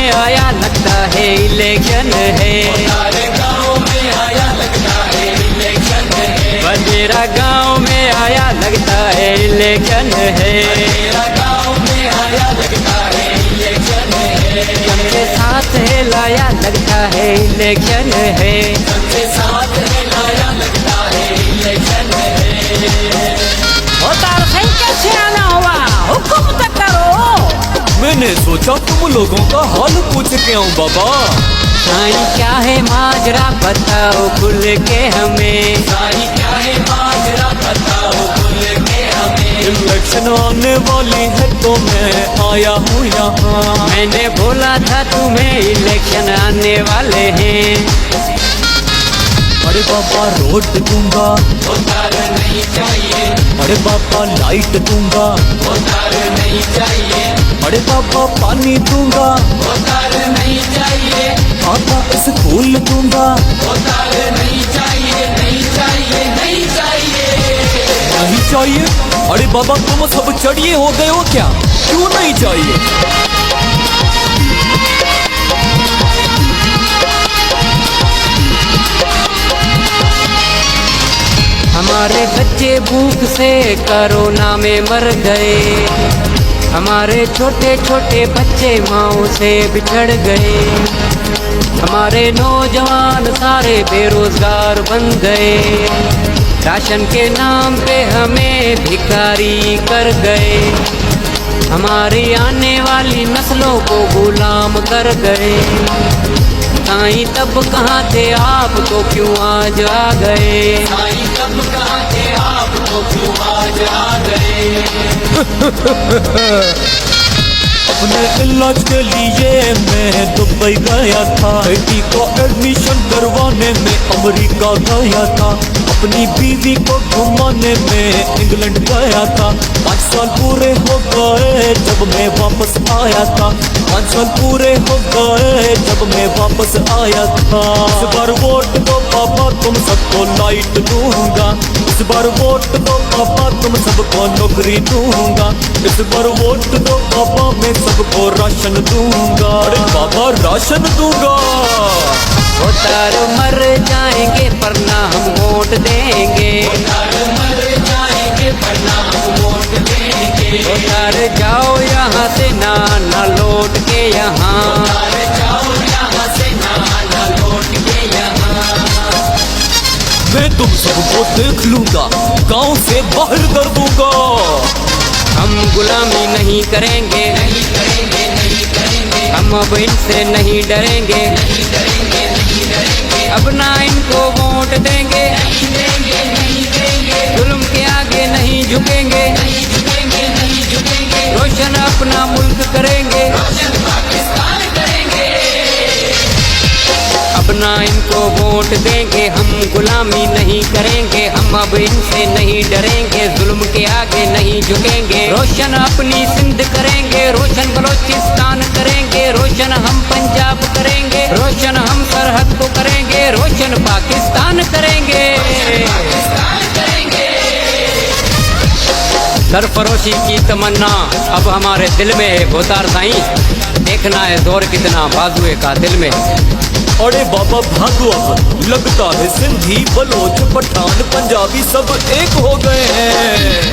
में आया लगता है इलेक्शन है। बंदेरा गांव में आया लगता है इलेक्शन है। सबके साथ है लाया लगता है इलेक्शन है। कैसे आना हुआ हुक्म तक करो। मैंने सोचा तुम लोगों का हाल पूछ के आऊं बाबा। साईं क्या है माजरा बताओ खुल के हमें। साईं क्या है माजरा बताओ खुल के हमें। इलेक्शन आने वाली है तो मैं आया हूँ यहाँ। मैंने बोला था तुम्हें इलेक्शन आने वाले हैं। अरे बाबा रोड दूंगा, उतार नहीं चाहिए। अरे बाबा लाइट दूंगा, उतार नहीं चाहिए। अरे बाबा पानी दूंगा, उतार नहीं चाहिए। बाबा स्कूल दूंगा, उतार नहीं चाहिए। नहीं चाहिए, नहीं चाहिए, नहीं चाहिए। अरे बाबा तुम सब चढ़िए हो गए हो क्या? क्यों नहीं चाहिए? हमारे बच्चे भूख से कोरोना में मर गए। हमारे छोटे छोटे बच्चे माँओं से बिछड़ गए। हमारे नौजवान सारे बेरोजगार बन गए। राशन के नाम पे हमें भिखारी कर गए। हमारी आने वाली नस्लों को गुलाम कर गए। साईं तब कहाँ थे आप तो क्यों आज आ गए। साईं तब कहाँ थे आप तो क्यों आज आ गए। अपने इलाज के लिए मैं दुबई गया था। बेटी को एडमिशन करवाने में अमेरिका गया था। अपनी बीवी को घुमाने में इंग्लैंड गया था। 5 साल पूरे हो गए जब मैं वापस आया था। 5 साल पूरे हो गए जब मैं वापस आया था। इस बार वोट दो पापा तुम सबको लाइट दूंगा। इस बार वोट दो पापा तुम सबको नौकरी दूंगा। इस बार वोट दो पापा मैं सबको राशन दूंगा। अरे बाबा राशन दूंगा। उतार मर जाएंगे पर ना हम वोट देंगे। मर जाएंगे पर ना हम वोट देंगे। उतार जाओ यहाँ से ना लौट के यहाँ। जाओ यहाँ से ना लौट के यहाँ। मैं तुम सबको देख लूंगा, गांव से बाहर कर दूंगा। हम गुलामी नहीं करेंगे, नहीं करेंगे, नहीं करेंगे। हम अब इनसे नहीं डरेंगे, नहीं डरेंगे, नहीं डरेंगे। अब ना इनको वोट देंगे, नहीं देंगे, नहीं देंगे। जुल्म के आगे नहीं झुकेंगे, नहीं झुकेंगे, नहीं झुकेंगे। रोशन अपना मुल्क करेंगे, रोशन पाकिस्तान करेंगे। अब ना इनको वोट देंगे, हम गुलामी नहीं करेंगे। हम अब इनसे नहीं डरेंगे, जुल्म के आगे नहीं झुकेंगे। रोशन अपनी सिंध करेंगे, रोशन बलोचिस्तान करेंगे। रोशन हम पंजाब करेंगे, रोशन हम सरहद को करेंगे। रोशन पाकिस्तान करेंगे। सरफरोशी की तमन्ना अब हमारे दिल में है। भोतार साईं देखना है जोर कितना बाजुए का दिल में। अरे बाबा भागवत लगता है सिंधी बलोच पठान पंजाबी सब एक हो गए हैं।